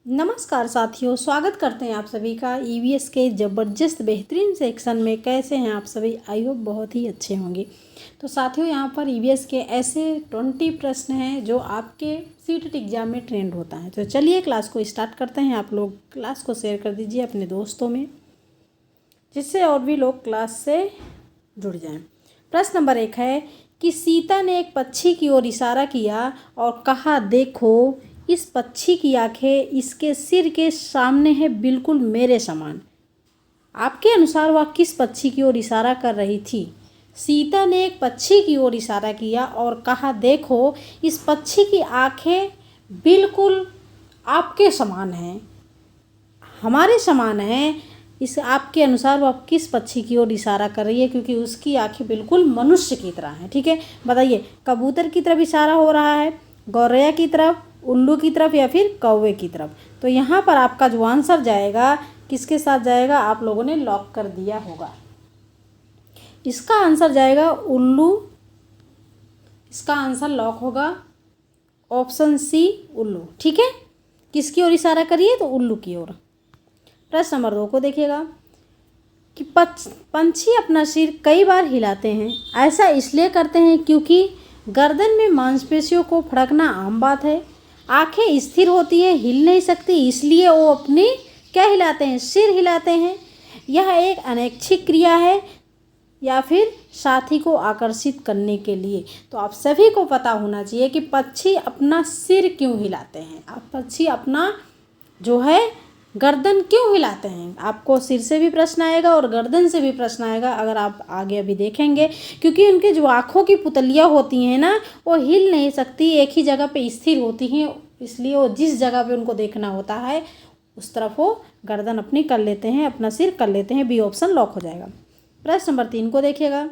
नमस्कार साथियों, स्वागत करते हैं आप सभी का ईवीएस के ज़बरदस्त बेहतरीन सेक्शन में। कैसे हैं आप सभी? आई होप बहुत ही अच्छे होंगे। तो साथियों, यहाँ पर ईवीएस के ऐसे 20 प्रश्न हैं जो आपके सीटेट एग्ज़ाम में ट्रेंड होता है। तो चलिए क्लास को स्टार्ट करते हैं। आप लोग क्लास को शेयर कर दीजिए अपने दोस्तों में, जिससे और भी लोग क्लास से जुड़ जाएं। प्रश्न नंबर 1 है कि सीता ने एक पक्षी की ओर इशारा किया और कहा, देखो इस पक्षी की आंखें इसके सिर के सामने है, बिल्कुल मेरे समान। आपके अनुसार वह किस पक्षी की ओर इशारा कर रही थी? सीता ने एक पक्षी की ओर इशारा किया और कहा, देखो इस पक्षी की आंखें बिल्कुल आपके समान हैं, हमारे समान हैं। इस आपके अनुसार वह किस पक्षी की ओर इशारा कर रही है? क्योंकि उसकी आंखें बिल्कुल मनुष्य की तरह हैं। ठीक है, बताइए कबूतर की तरफ इशारा हो रहा है, गौरैया की तरफ, उल्लू की तरफ या फिर कौवे की तरफ? तो यहाँ पर आपका जो आंसर जाएगा किसके साथ जाएगा? आप लोगों ने लॉक कर दिया होगा। इसका आंसर जाएगा उल्लू। इसका आंसर लॉक होगा ऑप्शन सी, उल्लू। ठीक है, किसकी ओर इशारा करिए? तो उल्लू की ओर। प्रश्न नंबर 2 को देखिएगा कि पंछी अपना सिर कई बार हिलाते हैं। ऐसा इसलिए करते हैं क्योंकि गर्दन में मांसपेशियों को फड़कना आम बात है। आंखें स्थिर होती है, हिल नहीं सकती, इसलिए वो अपनी क्या हिलाते हैं? सिर हिलाते हैं। यह एक अनैच्छिक क्रिया है या फिर साथी को आकर्षित करने के लिए? तो आप सभी को पता होना चाहिए कि पक्षी अपना सिर क्यों हिलाते हैं। आप पक्षी अपना जो है गर्दन क्यों हिलाते हैं? आपको सिर से भी प्रश्न आएगा और गर्दन से भी प्रश्न आएगा, अगर आप आगे अभी देखेंगे। क्योंकि उनके जो आँखों की पुतलियाँ होती हैं ना, वो हिल नहीं सकती, एक ही जगह पे स्थिर होती हैं, इसलिए वो जिस जगह पे उनको देखना होता है उस तरफ वो गर्दन अपनी कर लेते हैं, अपना सिर कर लेते हैं। बी ऑप्शन लॉक हो जाएगा। प्रश्न नंबर 3 को देखिएगा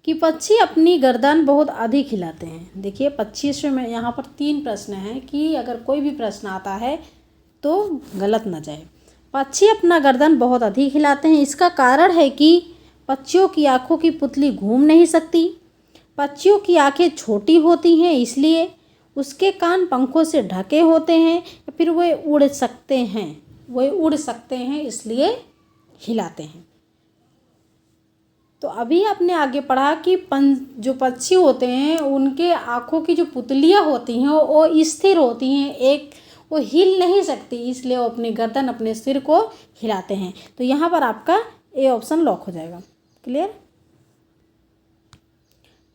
कि पक्षी अपनी गर्दन बहुत अधिक हिलाते हैं। देखिए 25 में यहाँ पर 3 प्रश्न हैं कि अगर कोई भी प्रश्न आता है तो गलत ना जाए। पक्षी अपना गर्दन बहुत अधिक हिलाते हैं, इसका कारण है कि पक्षियों की आंखों की पुतली घूम नहीं सकती। पक्षियों की आंखें छोटी होती हैं, इसलिए उसके कान पंखों से ढके होते हैं, या फिर वे उड़ सकते हैं इसलिए हिलाते हैं। तो अभी आपने आगे पढ़ा कि जो पक्षी होते हैं उनके आँखों की जो पुतलियाँ होती हैं वो स्थिर होती हैं, वो हिल नहीं सकती, इसलिए वो अपनी गर्दन, अपने सिर को हिलाते हैं। तो यहाँ पर आपका ए ऑप्शन लॉक हो जाएगा। क्लियर?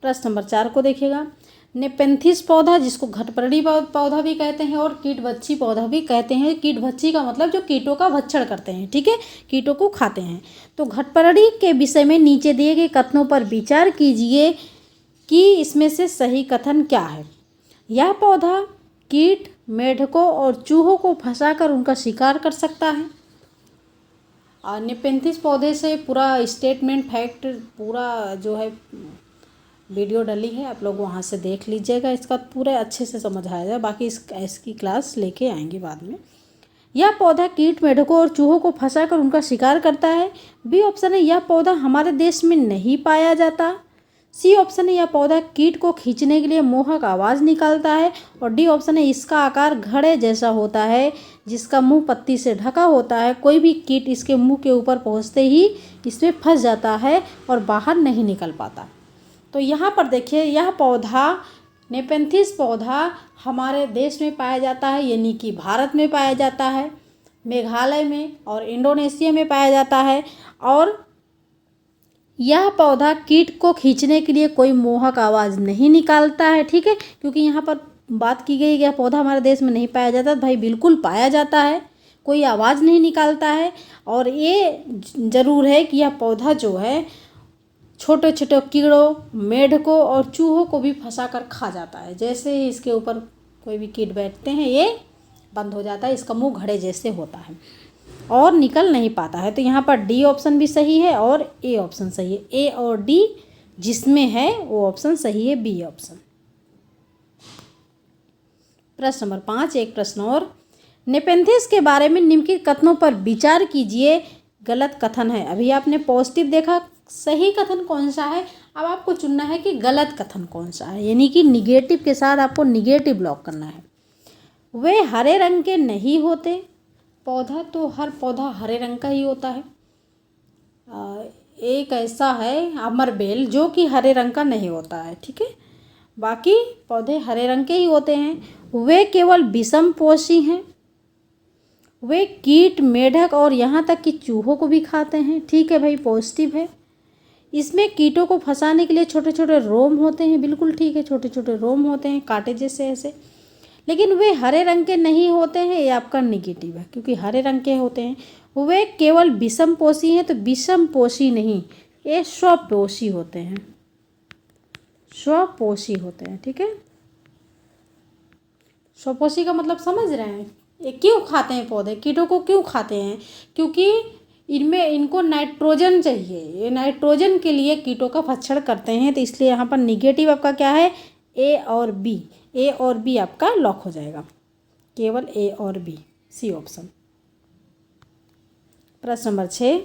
प्रश्न नंबर 4 को देखिएगा। नेपेंथिस पौधा, जिसको घटपर्णी पौधा भी कहते हैं और कीटभक्षी पौधा भी कहते हैं। कीटभक्षी का मतलब जो कीटों का भक्षण करते हैं, ठीक है, कीटों को खाते हैं। तो घटपर्णी के विषय में नीचे दिए गए कथनों पर विचार कीजिए कि इसमें से सही कथन क्या है। यह पौधा कीट, मेढकों और चूहों को फंसाकर उनका शिकार कर सकता है। और नेपेंथिस पौधे से पूरा स्टेटमेंट, फैक्ट, पूरा जो है वीडियो डली है, आप लोग वहाँ से देख लीजिएगा। इसका पूरे अच्छे से समझ आया जाए, बाकी इसकी क्लास लेके आएंगे बाद में। यह पौधा कीट, मेढकों और चूहों को फंसाकर उनका शिकार करता है। बी ऑप्शन है यह पौधा हमारे देश में नहीं पाया जाता। सी ऑप्शन है यह पौधा कीट को खींचने के लिए मोहक आवाज़ निकालता है। और डी ऑप्शन है इसका आकार घड़े जैसा होता है, जिसका मुंह पत्ती से ढका होता है। कोई भी कीट इसके मुंह के ऊपर पहुंचते ही इसमें फंस जाता है और बाहर नहीं निकल पाता। तो यहाँ पर देखिए, यह पौधा नेपेंथिस पौधा हमारे देश में पाया जाता है, यानी कि भारत में पाया जाता है, मेघालय में और इंडोनेशिया में पाया जाता है। और यह पौधा कीट को खींचने के लिए कोई मोहक आवाज़ नहीं निकालता है, ठीक है। क्योंकि यहाँ पर बात की गई कि यह पौधा हमारे देश में नहीं पाया जाता, भाई बिल्कुल पाया जाता है, कोई आवाज़ नहीं निकालता है। और ये ज़रूर है कि यह पौधा जो है छोटे छोटे कीड़ों, मेढकों और चूहों को भी फंसा कर खा जाता है। जैसे ही इसके ऊपर कोई भी कीट बैठते हैं ये बंद हो जाता है, इसका मुंह घड़े जैसे होता है और निकल नहीं पाता है। तो यहाँ पर डी ऑप्शन भी सही है और ए ऑप्शन सही है। ए और डी जिसमें है वो ऑप्शन सही है, बी ऑप्शन। प्रश्न नंबर 5, एक प्रश्न और। नेपेंथिस के बारे में निम्नलिखित कथनों पर विचार कीजिए। गलत कथन है। अभी आपने पॉजिटिव देखा, सही कथन कौन सा है, अब आपको चुनना है कि गलत कथन कौन सा है, यानी कि निगेटिव के साथ आपको निगेटिव लॉक करना है। वे हरे रंग के नहीं होते। पौधा तो हर पौधा हरे रंग का ही होता है। एक ऐसा है अमरबेल जो कि हरे रंग का नहीं होता है, ठीक है। बाकी पौधे हरे रंग के ही होते हैं। वे केवल विषमपोषी हैं। वे कीट, मेढक और यहाँ तक कि चूहों को भी खाते हैं, ठीक है भाई, पॉजिटिव है। इसमें कीटों को फंसाने के लिए छोटे छोटे रोम होते हैं, बिल्कुल ठीक है, छोटे छोटे रोम होते हैं कांटे जैसे ऐसे। लेकिन वे हरे रंग के नहीं होते हैं, ये आपका निगेटिव है, क्योंकि हरे रंग के होते हैं। वे केवल विषमपोषी हैं, तो विषमपोषी नहीं, ये स्वपोषी होते हैं, स्वपोषी होते हैं, ठीक है। स्वपोषी का मतलब समझ रहे हैं। ये क्यों खाते हैं पौधे, कीटों को क्यों खाते हैं? क्योंकि इनमें इनको नाइट्रोजन चाहिए, ये नाइट्रोजन के लिए कीटों का भक्षण करते हैं, तो इसलिए यहाँ पर निगेटिव आपका क्या है, ए और बी। ए और बी आपका लॉक हो जाएगा, केवल ए और बी, सी ऑप्शन। प्रश्न नंबर 6,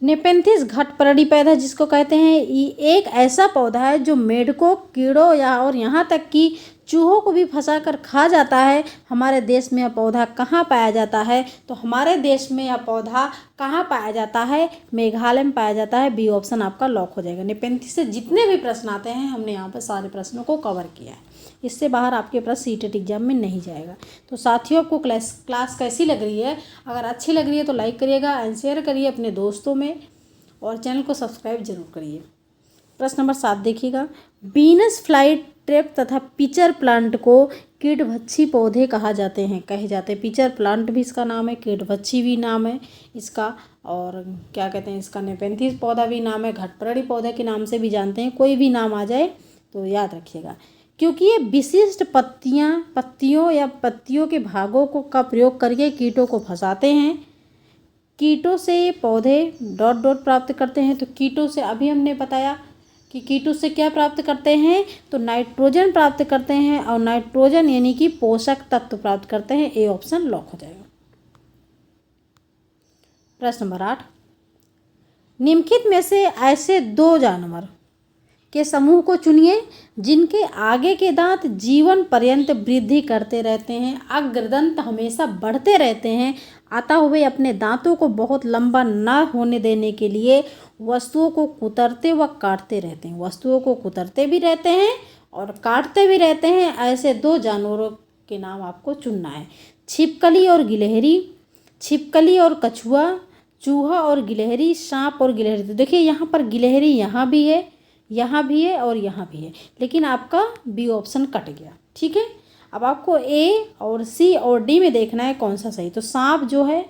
नेपेंथिस घटपरडी पौधा जिसको कहते हैं, ये एक ऐसा पौधा है जो मेढकों, कीड़ों या और यहाँ तक कि चूहों को भी फंसा कर खा जाता है। हमारे देश में यह पौधा कहाँ पाया जाता है? तो हमारे देश में यह पौधा कहाँ पाया जाता है? मेघालय में पाया जाता है। बी ऑप्शन आपका लॉक हो जाएगा। नेपेंथिस से जितने भी प्रश्न आते हैं हमने यहाँ पर सारे प्रश्नों को कवर किया है, इससे बाहर आपके प्रश्न सीटेट एग्जाम में नहीं जाएगा। तो साथियों, आपको क्लास कैसी लग रही है? अगर अच्छी लग रही है तो लाइक करिएगा एंड शेयर करिए अपने दोस्तों में, और चैनल को सब्सक्राइब जरूर करिए। प्रश्न नंबर 7 देखिएगा, बीनस फ्लाई ट्रैप तथा पिचर प्लांट को कीटभक्षी पौधे कहे जाते हैं। पिचर प्लांट भी इसका नाम है, कीटभक्षी भी नाम है इसका, और क्या कहते हैं इसका, नेपेंथिस पौधा भी नाम है, घटपरडी पौधे के नाम से भी जानते हैं। कोई भी नाम आ जाए तो याद रखिएगा, क्योंकि ये विशिष्ट पत्तियों या पत्तियों के भागों का प्रयोग करके कीटों को फंसाते हैं। कीटों से ये पौधे डॉट डॉट प्राप्त करते हैं। तो कीटों से अभी हमने बताया कि कीटों से क्या प्राप्त करते हैं, तो नाइट्रोजन प्राप्त करते हैं, और नाइट्रोजन यानी कि पोषक तत्व प्राप्त करते हैं। ए ऑप्शन लॉक हो जाएगा। प्रश्न नंबर 8, निम्नलिखित में से ऐसे 2 जानवर के समूह को चुनिए जिनके आगे के दांत जीवन पर्यंत वृद्धि करते रहते हैं, अग्रदंत हमेशा बढ़ते रहते हैं, अतः वे अपने दांतों को बहुत लंबा न होने देने के लिए वस्तुओं को कुतरते व काटते रहते हैं। वस्तुओं को कुतरते भी रहते हैं और काटते भी रहते हैं। ऐसे 2 जानवरों के नाम आपको चुनना है, छिपकली और गिलहरी, छिपकली और कछुआ, चूहा और गिलहरी, सांप और गिलहरी। तो देखिए यहाँ पर गिलहरी यहाँ भी है, यहाँ भी है और यहाँ भी है, लेकिन आपका बी ऑप्शन कट गया, ठीक है। अब आपको ए और सी और डी में देखना है कौन सा सही। तो सांप जो है,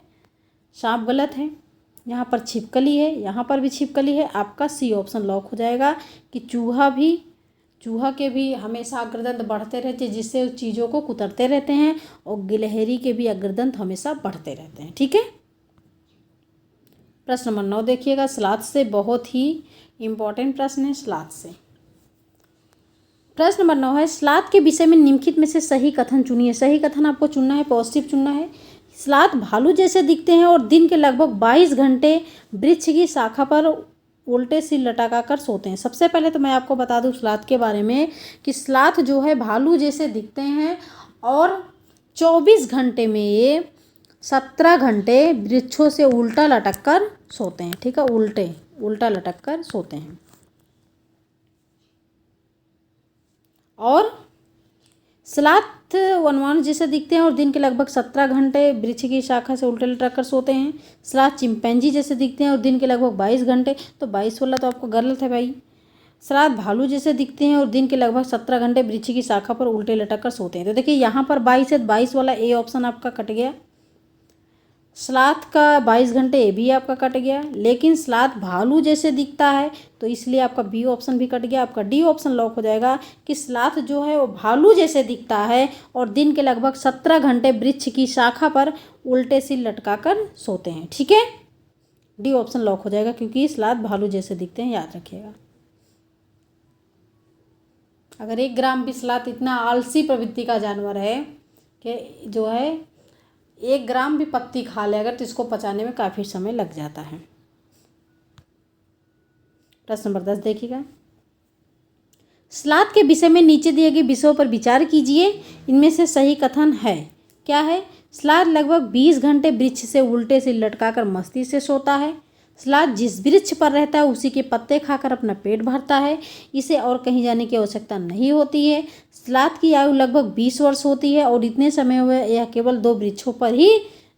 सांप गलत है, यहाँ पर छिपकली है, यहाँ पर भी छिपकली है, आपका सी ऑप्शन लॉक हो जाएगा कि चूहा के भी हमेशा अग्रदंत बढ़ते रहते हैं, जिससे उस चीज़ों को कुतरते रहते हैं, और गिलहरी के भी अग्रदंत हमेशा बढ़ते रहते हैं, ठीक है। प्रश्न नंबर 9 देखिएगा, सलाद से बहुत ही इम्पॉर्टेंट प्रश्न है, सलाद से। प्रश्न नंबर 9 है, सलाद के विषय में निम्नलिखित में से सही कथन चुनिए। सही कथन आपको चुनना है, पॉजिटिव चुनना है। सलाद भालू जैसे दिखते हैं और दिन के लगभग 22 घंटे वृक्ष की शाखा पर उल्टे सिर लटका कर सोते हैं। सबसे पहले तो मैं आपको बता दूं सलाद के बारे में कि सलाद जो है भालू जैसे दिखते हैं और 24 घंटे में ये 17 घंटे वृक्षों से उल्टा लटक कर सोते हैं, ठीक है, उल्टा लटक कर सोते हैं। और सलाद वनवान जैसे दिखते हैं और दिन के लगभग 17 घंटे वृक्ष की शाखा से उल्टे लटक कर सोते हैं। सलाद चिंपैंजी जैसे दिखते हैं और दिन के लगभग 22 घंटे, तो 22 वाला तो आपको गलत है भाई। सलाद भालू जैसे दिखते हैं और दिन के लगभग 17 घंटे वृक्ष की शाखा पर उल्टे लटक कर सोते हैं। तो देखिए यहाँ पर 22 है, 22 वाला ए ऑप्शन आपका कट गया। सलाद का 22 घंटे ये भी आपका कट गया, लेकिन सलाद भालू जैसे दिखता है तो इसलिए आपका बी ऑप्शन भी कट गया। आपका डी ऑप्शन लॉक हो जाएगा कि सलाद जो है वो भालू जैसे दिखता है और दिन के लगभग 17 घंटे वृक्ष की शाखा पर उल्टे सिर लटका कर सोते हैं, ठीक है। डी ऑप्शन लॉक हो जाएगा क्योंकि सलाद भालू जैसे दिखते हैं, याद रखिएगा। अगर 1 ग्राम भी सलाद इतना आलसी प्रवृत्ति का जानवर है कि जो है 1 ग्राम भी पत्ती खा ले अगर, तो इसको पचाने में काफ़ी समय लग जाता है। प्रश्न नंबर 10 देखिएगा, सलाद के विषय में नीचे दिए गए विषयों पर विचार कीजिए, इनमें से सही कथन है। क्या है? सलाद लगभग 20 घंटे वृक्ष से उल्टे से लटकाकर मस्ती से सोता है। सलाद जिस वृक्ष पर रहता है उसी के पत्ते खाकर अपना पेट भरता है, इसे और कहीं जाने की आवश्यकता नहीं होती है। सलाद की आयु लगभग 20 वर्ष होती है और इतने समय में यह केवल 2 वृक्षों पर ही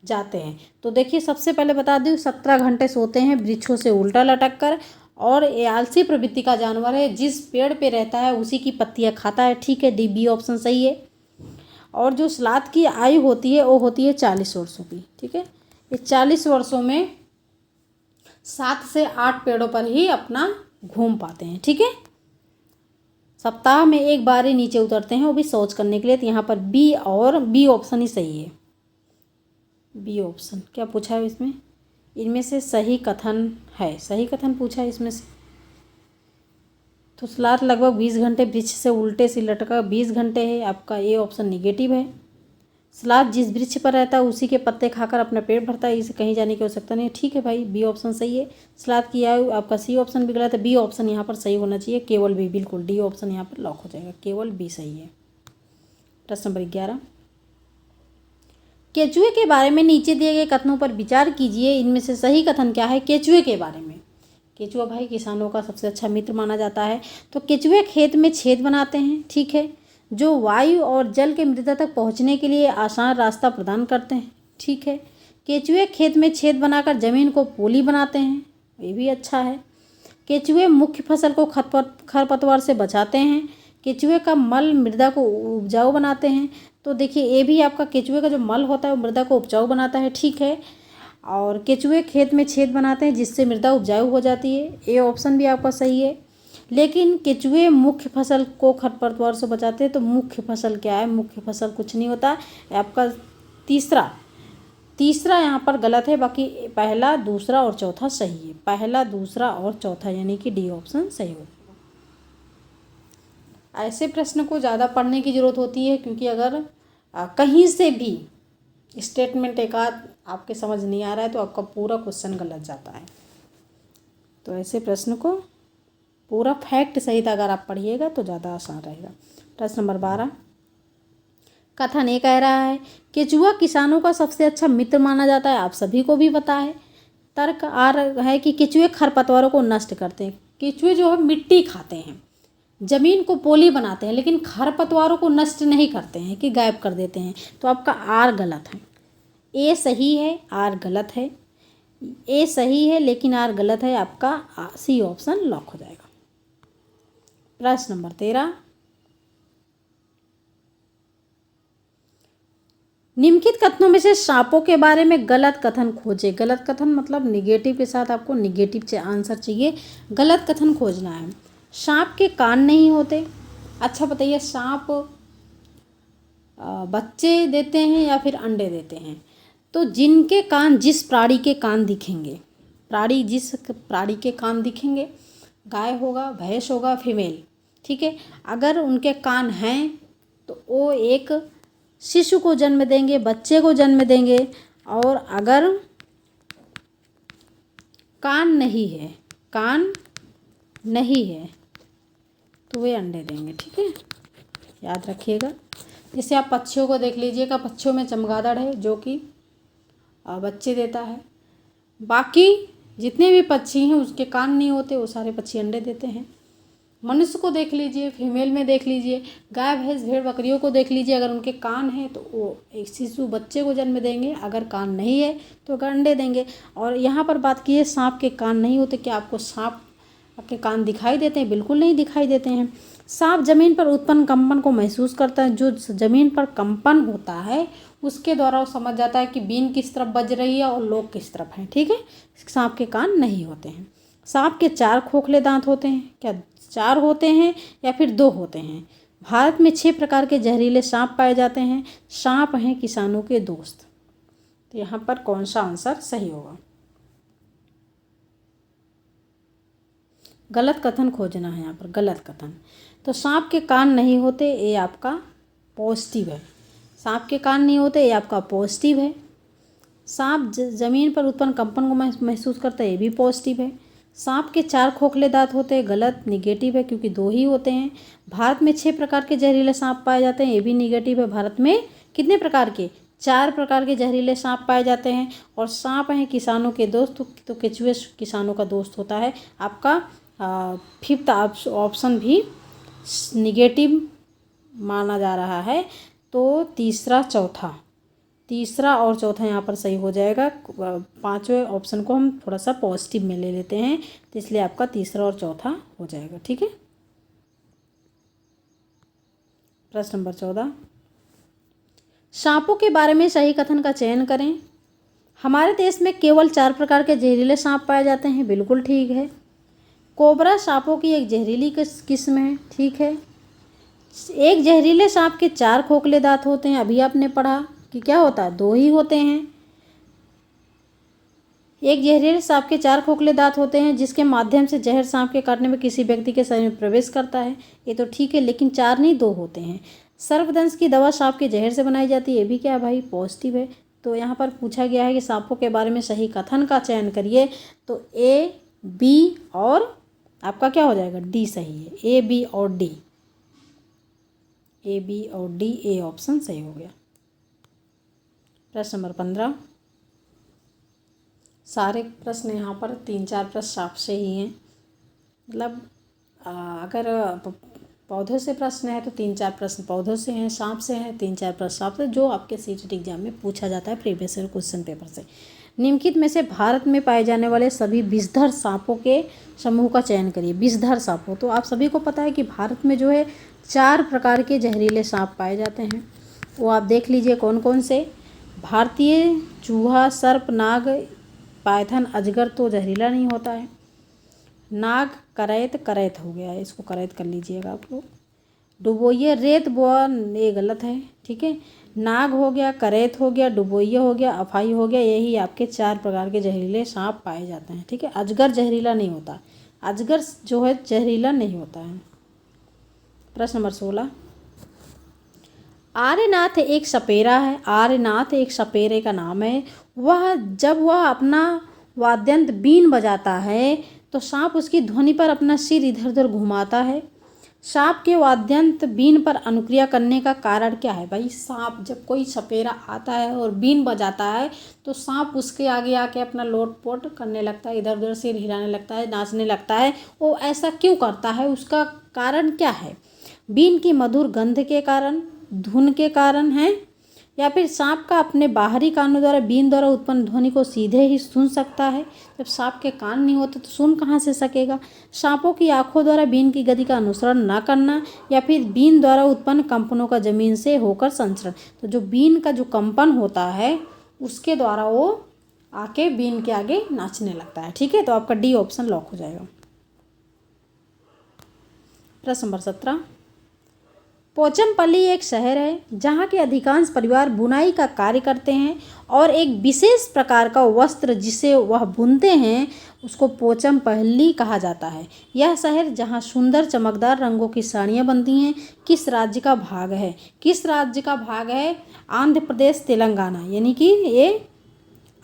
जाते हैं। तो देखिए, सबसे पहले बता दूँ, 17 घंटे सोते हैं वृक्षों से उल्टा लटक कर, और ये आलसी प्रवृत्ति का जानवर है, जिस पेड़ पे रहता है उसी की पत्तियां खाता है। ठीक है, डी बी ऑप्शन सही है। और जो सलाद की आयु होती है वो होती है 40 वर्षों की। ठीक है, ये 40 वर्षों में 7 से 8 पेड़ों पर ही अपना घूम पाते हैं। ठीक है, सप्ताह में एक बार ही नीचे उतरते हैं, वो भी शौच करने के लिए। तो यहाँ पर बी और बी ऑप्शन ही सही है। बी ऑप्शन क्या पूछा है इसमें? इनमें से सही कथन है, सही कथन पूछा है इसमें से। तो सलाद लगभग 20 घंटे वृक्ष से उल्टे से लटका 20 घंटे है, आपका ए ऑप्शन निगेटिव है। सलाद जिस वृक्ष पर रहता है उसी के पत्ते खाकर अपना पेट भरता है, इसे कहीं जाने की आवश्यकता नहीं है। ठीक है भाई, बी ऑप्शन सही है। सलाद की आयु, आपका सी ऑप्शन भी गलत है। बी ऑप्शन यहाँ पर सही होना चाहिए, केवल बी। बिल्कुल डी ऑप्शन यहाँ पर लॉक हो जाएगा, केवल बी सही है। प्रश्न नंबर 11, केचुए के बारे में नीचे दिए गए कथनों पर विचार कीजिए, इनमें से सही कथन क्या है केचुए के बारे में? केचुआ भाई किसानों का सबसे अच्छा मित्र माना जाता है। तो केचुए खेत में छेद बनाते हैं, ठीक है, जो वायु और जल के मृदा तक पहुंचने के लिए आसान रास्ता प्रदान करते हैं। ठीक है, केचुए खेत में छेद बनाकर जमीन को पोली बनाते हैं, ये भी अच्छा है। केचुए मुख्य फसल को खरपतवार से बचाते हैं। केचुए का मल मृदा को उपजाऊ बनाते हैं। तो देखिए, ये भी आपका केचुए का जो मल होता है वो मृदा को उपजाऊ बनाता है। ठीक है, और केचुए खेत में छेद बनाते हैं जिससे मृदा उपजाऊ हो जाती है, ये ऑप्शन भी आपका सही है। लेकिन केचुए मुख्य फसल को खरपतवार से बचाते हैं, तो मुख्य फसल क्या है? मुख्य फसल कुछ नहीं होता। आपका तीसरा यहाँ पर गलत है, बाकी पहला, दूसरा और चौथा सही है। पहला, दूसरा और चौथा यानी कि डी ऑप्शन सही होगा। ऐसे प्रश्न को ज़्यादा पढ़ने की ज़रूरत होती है, क्योंकि अगर कहीं से भी स्टेटमेंट एक आध आपके समझ नहीं आ रहा है तो आपका पूरा क्वेश्चन गलत जाता है। तो ऐसे प्रश्न को पूरा फैक्ट सहित अगर आप पढ़िएगा तो ज़्यादा आसान रहेगा। प्रश्न नंबर 12, कथन ये कह रहा है केचुआ किसानों का सबसे अच्छा मित्र माना जाता है, आप सभी को भी पता है। तर्क आ रहा है कि केचुए खरपतवारों को नष्ट करते हैं। केचुए जो है मिट्टी खाते हैं, जमीन को पोली बनाते हैं, लेकिन खरपतवारों को नष्ट नहीं करते हैं कि गायब कर देते हैं। तो आपका आर गलत है, ए सही है, आर गलत है। ए सही है लेकिन आर गलत है, आपका सी ऑप्शन लॉक हो जाएगा। प्रश्न नंबर 13, निम्नलिखित कथनों में से सांपों के बारे में गलत कथन खोजें। गलत कथन मतलब निगेटिव के साथ आपको निगेटिव से आंसर चाहिए, गलत कथन खोजना है। सांप के कान नहीं होते। अच्छा बताइए, सांप बच्चे देते हैं या फिर अंडे देते हैं? तो जिनके कान, जिस प्राणी के कान दिखेंगे, जिस प्राणी के कान दिखेंगे, गाय होगा, भैंस होगा, फीमेल, ठीक है, अगर उनके कान हैं तो वो एक शिशु को जन्म देंगे, बच्चे को जन्म देंगे। और अगर कान नहीं है तो वे अंडे देंगे। ठीक है, याद रखिएगा। जैसे आप पक्षियों को देख लीजिएगा, पक्षियों में चमगादड़ है जो कि बच्चे देता है। बाकी जितने भी पक्षी हैं उसके कान नहीं होते, वो सारे पक्षी अंडे देते हैं। मनुष्य को देख लीजिए, फीमेल में देख लीजिए, गाय भैंस भेड़ बकरियों को देख लीजिए, अगर उनके कान हैं तो वो एक शिशु बच्चे को जन्म देंगे, अगर कान नहीं है तो अंडे देंगे। और यहाँ पर बात की है सांप के कान नहीं होते। क्या आपको सांप के कान दिखाई देते हैं? बिल्कुल नहीं दिखाई देते हैं। सांप जमीन पर उत्पन्न कंपन को महसूस करता है। जो जमीन पर कंपन होता है उसके द्वारा वो समझ जाता है कि बीन किस तरफ बज रही है और लोग किस तरफ हैं। ठीक है, सांप के कान नहीं होते हैं। सांप के 4 खोखले दांत होते हैं। क्या 4 होते हैं या फिर 2 होते हैं? भारत में 6 प्रकार के जहरीले सांप पाए जाते हैं। सांप हैं किसानों के दोस्त। तो यहाँ पर कौन सा आंसर सही होगा? गलत कथन खोजना है यहाँ पर, गलत कथन। तो सांप के कान नहीं होते, ये आपका पॉजिटिव है। सांप के कान नहीं होते, ये आपका पॉजिटिव है। सांप जमीन पर उत्पन्न कंपन को महसूस करता है, ये भी पॉजिटिव है। सांप के 4 खोखले दांत होते हैं, गलत, निगेटिव है क्योंकि 2 ही होते हैं। भारत में 6 प्रकार के जहरीले सांप पाए जाते हैं, ये भी निगेटिव है। भारत में कितने प्रकार के? 4 प्रकार के जहरीले सांप पाए जाते हैं। और सांप हैं किसानों के दोस्त, तो केचुए किसानों का दोस्त होता है। आपका 5th ऑप्शन भी निगेटिव माना जा रहा है। तो तीसरा और चौथा यहाँ पर सही हो जाएगा। 5वें ऑप्शन को हम थोड़ा सा पॉजिटिव में ले लेते हैं, तो इसलिए आपका तीसरा और चौथा हो जाएगा। ठीक है। प्रश्न नंबर 14, सांपों के बारे में सही कथन का चयन करें। हमारे देश में केवल 4 प्रकार के जहरीले सांप पाए जाते हैं, बिल्कुल ठीक है। कोबरा सांपों की एक जहरीली किस्म है, ठीक है। एक जहरीले सांप के 4 खोखले दांत होते हैं, अभी आपने पढ़ा कि क्या होता है, 2 ही होते हैं। एक जहरीले सांप के 4 खोखले दांत होते हैं जिसके माध्यम से जहर सांप के काटने में किसी व्यक्ति के शरीर में प्रवेश करता है, ये तो ठीक है, लेकिन 4 नहीं 2 होते हैं। सर्पदंश की दवा सांप के जहर से बनाई जाती है, ये भी क्या है भाई, पॉजिटिव है। तो यहाँ पर पूछा गया है कि सांपों के बारे में सही कथन का चयन करिए, तो ए, बी और आपका क्या हो जाएगा, डी सही है। ए, बी और डी, ए, बी और डी, ए ऑप्शन सही हो गया। प्रश्न नंबर 15, सारे प्रश्न यहाँ पर 3-4 प्रश्न सांप से ही हैं। मतलब अगर पौधों से प्रश्न है तो 3-4 प्रश्न पौधों से हैं, सांप से हैं 3-4 प्रश्न सांप से, जो आपके सीटेट एग्जाम में पूछा जाता है प्रीवियस ईयर क्वेश्चन पेपर से। निम्नलिखित में से भारत में पाए जाने वाले सभी विषधर सांपों के समूह का चयन करिए। विषधर सांपों, तो आप सभी को पता है कि भारत में जो है 4 प्रकार के जहरीले सांप पाए जाते हैं, वो आप देख लीजिए कौन कौन से। भारतीय चूहा, सर्प, नाग, पायथन, अजगर तो जहरीला नहीं होता है। नाग, करैत हो गया है, इसको करैत कर लीजिएगा आप लोग। डुबोइया, रेत बोआ, ये गलत है, ठीक है। नाग हो गया, करैत हो गया, डुबोइया हो गया, अफाई हो गया, यही आपके 4 प्रकार के जहरीले सांप पाए जाते हैं, ठीक है। अजगर जहरीला नहीं होता, अजगर जो है जहरीला नहीं होता है। प्रश्न नंबर 16, आर्यनाथ एक सपेरा है। आर्यनाथ एक सपेरे का नाम है। जब वह अपना वाद्यंत्र बीन बजाता है तो सांप उसकी ध्वनि पर अपना सिर इधर उधर घुमाता है। सांप के वाद्यंत्र बीन पर अनुक्रिया करने का कारण क्या है? भाई सांप, जब कोई सपेरा आता है और बीन बजाता है तो सांप उसके आगे आके अपना लोटपोट करने लगता है, इधर उधर सिर हिलाने लगता है, नाचने लगता है। वो ऐसा क्यों करता है, उसका कारण क्या है? बीन की मधुर गंध के कारण, धुन के कारण है, या फिर सांप का अपने बाहरी कानों द्वारा बीन द्वारा उत्पन्न ध्वनि को सीधे ही सुन सकता है। जब सांप के कान नहीं होते तो सुन कहाँ से सकेगा? सांपों की आंखों द्वारा बीन की गति का अनुसरण ना करना, या फिर बीन द्वारा उत्पन्न कंपनों का जमीन से होकर संचरण। तो जो बीन का जो कंपन होता है उसके द्वारा वो आके बीन के आगे नाचने लगता है, ठीक है। तो आपका डी ऑप्शन लॉक हो जाएगा। प्रश्न नंबर 17, पोचमपल्ली एक शहर है जहाँ के अधिकांश परिवार बुनाई का कार्य करते हैं और एक विशेष प्रकार का वस्त्र जिसे वह बुनते हैं उसको पोचमपल्ली कहा जाता है। यह शहर जहाँ सुंदर चमकदार रंगों की साड़ियाँ बनती हैं किस राज्य का भाग है? किस राज्य का भाग है? आंध्र प्रदेश, तेलंगाना, यानी कि ये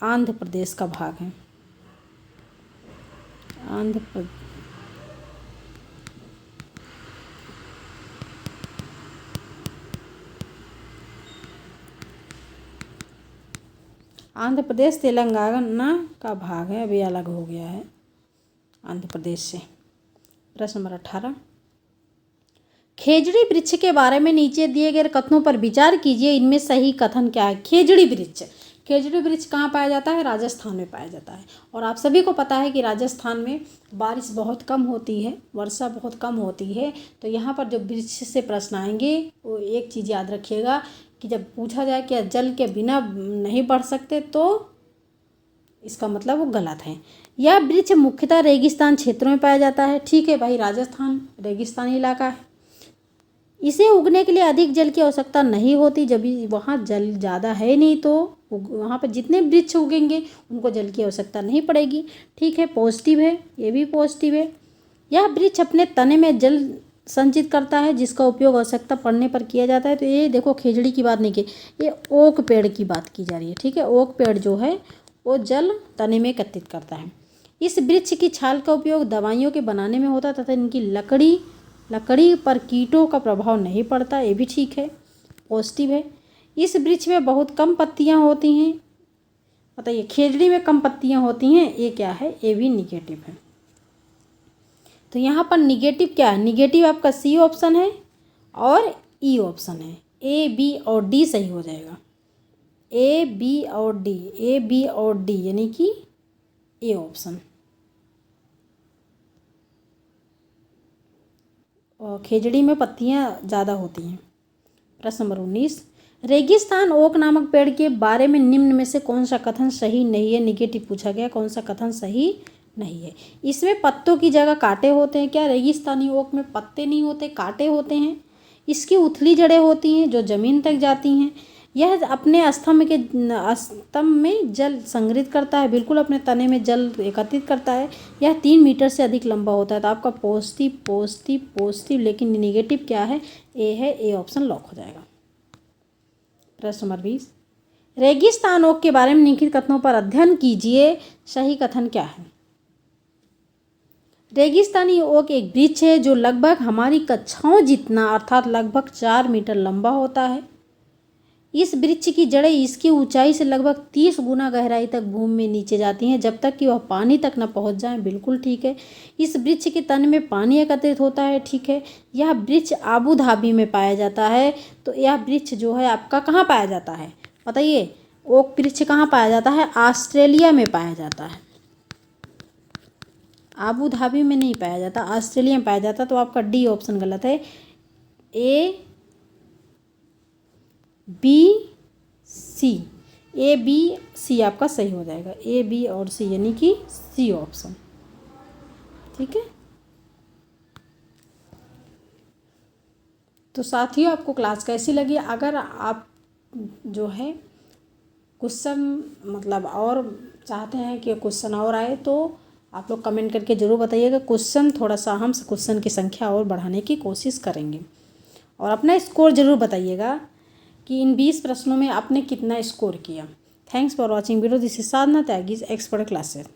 आंध्र प्रदेश का भाग है। आंध्र प्रदेश तेलंगाना का भाग है, अभी अलग हो गया है आंध्र प्रदेश से। प्रश्न नंबर 18, खेजड़ी वृक्ष के बारे में नीचे दिए गए कथनों पर विचार कीजिए, इनमें सही कथन क्या है? खेजड़ी वृक्ष, खेजड़ी वृक्ष कहाँ पाया जाता है? राजस्थान में पाया जाता है। और आप सभी को पता है कि राजस्थान में बारिश बहुत कम होती है, वर्षा बहुत कम होती है। तो यहाँ पर जो वृक्ष से प्रश्न आएंगे वो एक चीज़ याद रखिएगा कि जब पूछा जाए कि जल के बिना नहीं बढ़ सकते तो इसका मतलब वो गलत है। यह वृक्ष मुख्यतः रेगिस्तान क्षेत्रों में पाया जाता है, ठीक है भाई, राजस्थान रेगिस्तानी इलाका है। इसे उगने के लिए अधिक जल की आवश्यकता नहीं होती, जब वहाँ जल ज़्यादा है नहीं तो वहाँ पर जितने वृक्ष उगेंगे उनको जल की आवश्यकता नहीं पड़ेगी, ठीक है, पॉजिटिव है, ये भी पॉजिटिव है। यह वृक्ष अपने तने में जल संचित करता है जिसका उपयोग आवश्यकता पड़ने पर किया जाता है। तो ये देखो खेजड़ी की बात नहीं की, ये ओक पेड़ की बात की जा रही है, ठीक है। ओक पेड़ जो है वो जल तने में एकत्रित करता है। इस वृक्ष की छाल का उपयोग दवाइयों के बनाने में होता है तथा इनकी लकड़ी पर कीटों का प्रभाव नहीं पड़ता, ये भी ठीक है, पॉजिटिव है। इस वृक्ष में बहुत कम पत्तियां होती हैं, बताइए खेजड़ी में कम पत्तियां होती हैं, ये क्या है, ये भी निगेटिव है। तो यहाँ पर निगेटिव क्या है, निगेटिव आपका सी ऑप्शन है और ई ऑप्शन है, ए बी और डी सही हो जाएगा, ए बी और डी, ए बी और डी यानी कि ए ऑप्शन। और खेजड़ी में पत्तियां ज़्यादा होती हैं। प्रश्न नंबर 19, रेगिस्तान ओक नामक पेड़ के बारे में निम्न में से कौन सा कथन सही नहीं है, निगेटिव पूछा गया, कौन सा कथन सही नहीं है। इसमें पत्तों की जगह कांटे होते हैं, क्या रेगिस्तानी ओक में पत्ते नहीं होते, कांटे होते हैं। इसकी उथली जड़ें होती हैं जो ज़मीन तक जाती हैं। यह अपने स्तंभ में जल संग्रहित करता है, बिल्कुल अपने तने में जल एकत्रित करता है। यह 3 मीटर से अधिक लंबा होता है। तो आपका पॉजिटिव पॉजिटिव पॉजिटिव, लेकिन निगेटिव क्या है, ए है, ए ऑप्शन लॉक हो जाएगा। प्रश्न नंबर 20, रेगिस्तान ओक के बारे में निम्नलिखित कथनों पर अध्ययन कीजिए, सही कथन क्या है। रेगिस्तानी ओक एक वृक्ष है जो लगभग हमारी कक्षाओं जितना अर्थात लगभग 4 मीटर लंबा होता है। इस वृक्ष की जड़ें इसकी ऊंचाई से लगभग 30 गुना गहराई तक भूमि में नीचे जाती हैं जब तक कि वह पानी तक न पहुंच जाए, बिल्कुल ठीक है। इस वृक्ष के तन में पानी एकत्रित होता है, ठीक है। यह वृक्ष आबू धाबी में पाया जाता है। तो यह वृक्ष जो है आपका कहाँ पाया जाता है, बताइए, ओक वृक्ष कहाँ पाया जाता है, ऑस्ट्रेलिया में पाया जाता है, आबू धाबी में नहीं पाया जाता, ऑस्ट्रेलिया में पाया जाता। तो आपका डी ऑप्शन गलत है, A B C, A B C आपका सही हो जाएगा, ए बी और सी यानी कि सी ऑप्शन, ठीक है। तो साथियों आपको क्लास कैसी लगी, अगर आप जो है क्वेश्चन मतलब और चाहते हैं कि क्वेश्चन और आए तो आप लोग कमेंट करके ज़रूर बताइएगा। क्वेश्चन थोड़ा सा हम क्वेश्चन की संख्या और बढ़ाने की कोशिश करेंगे और अपना स्कोर ज़रूर बताइएगा कि इन 20 प्रश्नों में आपने कितना स्कोर किया। Thanks for watching video, this is Sadhana Tyagi's expert classes.